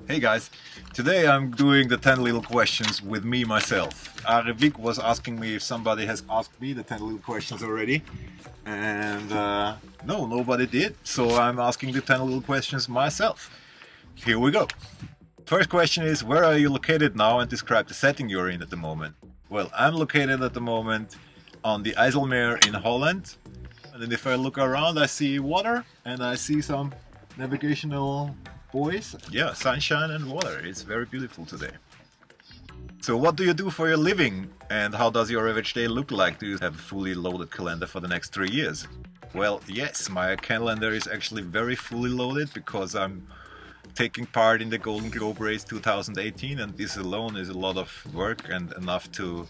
Hey guys, today I'm doing the 10 little questions with me myself. Arevik was asking me if somebody has asked me the 10 little questions already, and no, nobody did, so I'm asking the 10 little questions myself. Here we go. First question is, where are you located now, and describe the setting you're in at the moment. Well, I'm located at the moment on the IJsselmeer in Holland, and then if I look around I see water and I see some navigational buoys. Yeah, sunshine and water. It's very beautiful today. So what do you do for your living, and how does your average day look like? Do you have a fully loaded calendar for the next 3 years? Well, yes, my calendar is actually very fully loaded because I'm taking part in the Golden Globe Race 2018, and this alone is a lot of work and enough to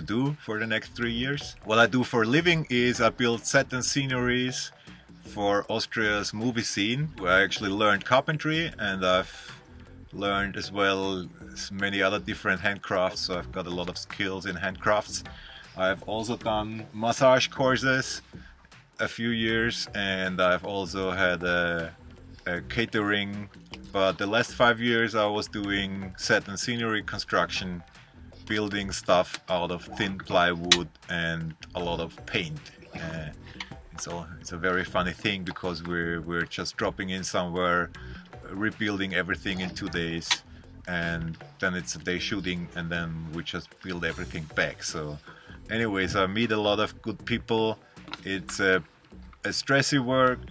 do for the next 3 years. What I do for a living is I build set and sceneries for Austria's movie scene, where I actually learned carpentry, and I've learned as well as many other different handcrafts, so I've got a lot of skills in handcrafts. I've also done massage courses a few years, and I've also had a catering, but the last 5 years I was doing set and scenery construction, building stuff out of thin plywood and a lot of paint. It's a very funny thing because we're just dropping in somewhere, rebuilding everything in 2 days, and then it's a day shooting, and then we just build everything back. So anyways, I meet a lot of good people. It's a stressy work,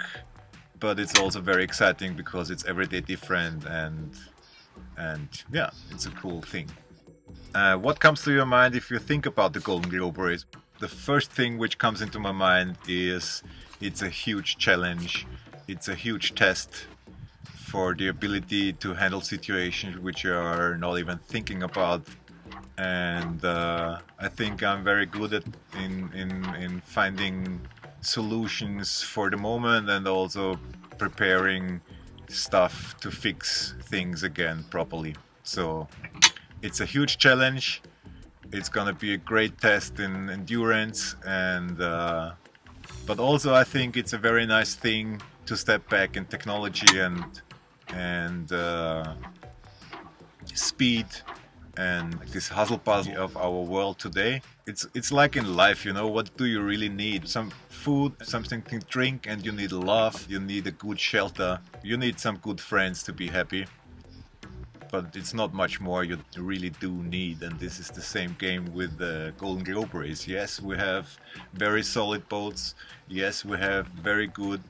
but it's also very exciting because it's every day different, and yeah, it's a cool thing. What comes to your mind if you think about the Golden Globe Race? The first thing which comes into my mind is it's a huge challenge, it's a huge test for the ability to handle situations which you are not even thinking about, and I think I'm very good at in finding solutions for the moment, and also preparing stuff to fix things again properly. So it's a huge challenge. It's gonna be a great test in endurance, and but also I think it's a very nice thing to step back in technology and speed and this hustle bustle of our world today. It's like in life, you know, what do you really need? Some food, something to drink, and you need love, you need a good shelter, you need some good friends to be happy. But it's not much more you really do need, and this is the same game with the Golden Globe Race. Yes, we have very solid boats, yes, we have very good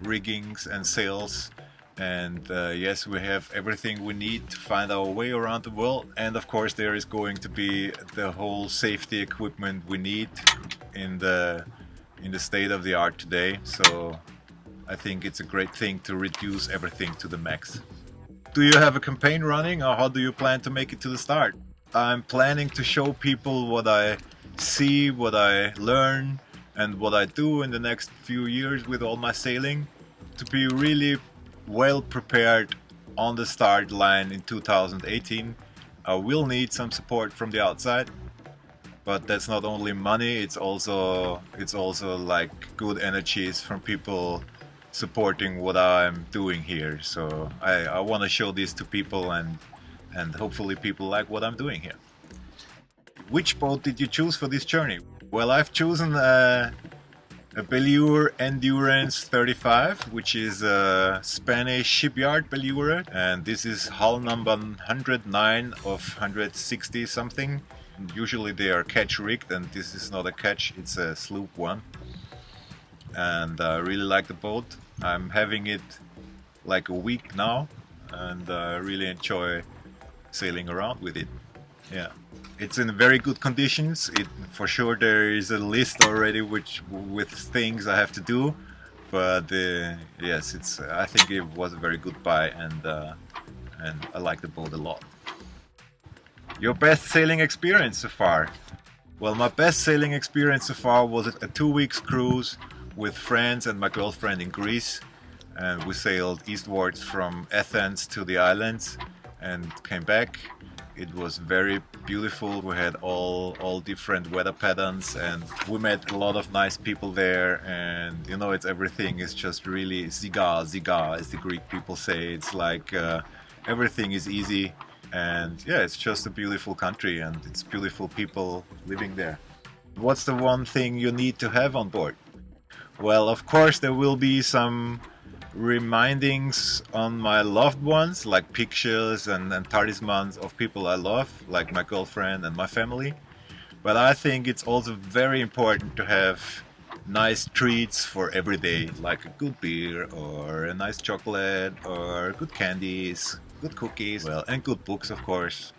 riggings and sails, and yes, we have everything we need to find our way around the world. And of course there is going to be the whole safety equipment we need in the state of the art today. So I think it's a great thing to reduce everything to the max. Do you have a campaign running, or how do you plan to make it to the start? I'm planning to show people what I see, what I learn, and what I do in the next few years with all my sailing, to be really well prepared on the start line in 2018. I will need some support from the outside, but that's not only money, it's also like good energies from people supporting what I'm doing here. So I want to show this to people, and hopefully people like what I'm doing here. Which boat did you choose for this journey? Well, I've chosen a Belure Endurance 35, which is a Spanish shipyard Belure, and this is hull number 109 of 160 something. Usually they are catch rigged, and this is not a catch, it's a sloop one. And I really like the boat. I'm having it like a week now, and I really enjoy sailing around with it. Yeah, it's in very good conditions. For sure there is a list already with things I have to do, but yes, I think it was a very good buy, and I like the boat a lot. Your best sailing experience so far? Well, my best sailing experience so far was a 2 weeks cruise with friends and my girlfriend in Greece, and we sailed eastwards from Athens to the islands and came back. It was very beautiful. We had all different weather patterns, and we met a lot of nice people there, and you know, everything is just really ziga, as the Greek people say. It's like everything is easy, and yeah, it's just a beautiful country and it's beautiful people living there. What's the one thing you need to have on board? Well, of course there will be some remindings on my loved ones, like pictures and talismans of people I love, like my girlfriend and my family. But I think it's also very important to have nice treats for every day, like a good beer or a nice chocolate or good candies, good cookies, well, and good books, of course.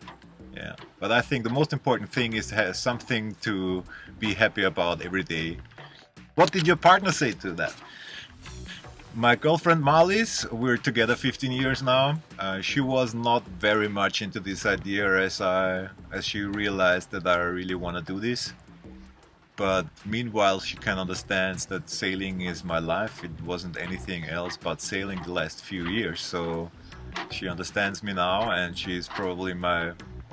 Yeah, but I think the most important thing is to have something to be happy about every day. What did your partner say to that? My girlfriend Marlies, we're together 15 years now. She was not very much into this idea as she realized that I really want to do this. But meanwhile, she can understand that sailing is my life. It wasn't anything else but sailing the last few years. So she understands me now, and she is probably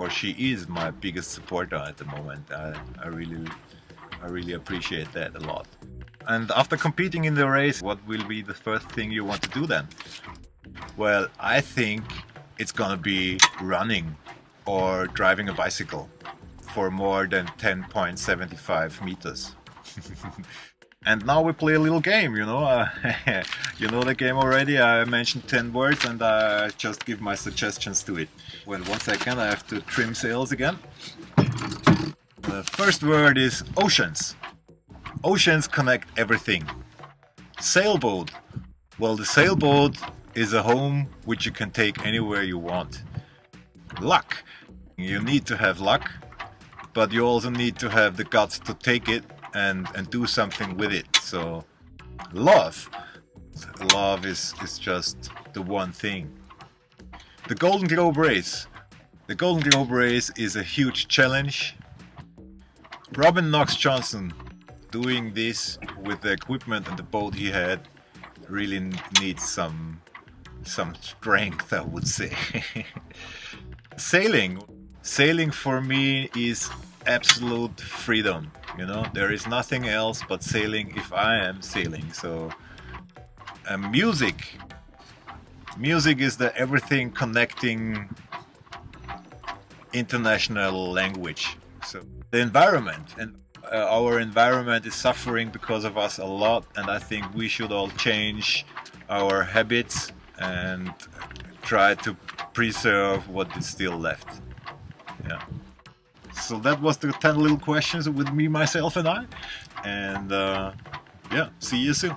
she is my biggest supporter at the moment. I really appreciate that a lot. And after competing in the race, what will be the first thing you want to do then? Well, I think it's gonna be running or driving a bicycle for more than 10.75 meters. And now we play a little game, you know. You know the game already. I mentioned 10 words and I just give my suggestions to it. Well, 1 second, I have to trim sails again. The first word is oceans. Oceans connect everything. Sailboat. Well, the sailboat is a home which you can take anywhere you want. Luck. You need to have luck, but you also need to have the guts to take it and do something with it. So, love. Love is just the one thing. The Golden Globe race. The Golden Globe race is a huge challenge. Robin Knox Johnson, doing this with the equipment and the boat he had, really needs some strength, I would say. Sailing for me is absolute freedom, you know. There is nothing else but sailing if I am sailing. So music is the everything connecting international language. So the environment, and our environment is suffering because of us a lot, and I think we should all change our habits and try to preserve what is still left. Yeah. So that was the 10 little questions with me, myself and I. And yeah, see you soon.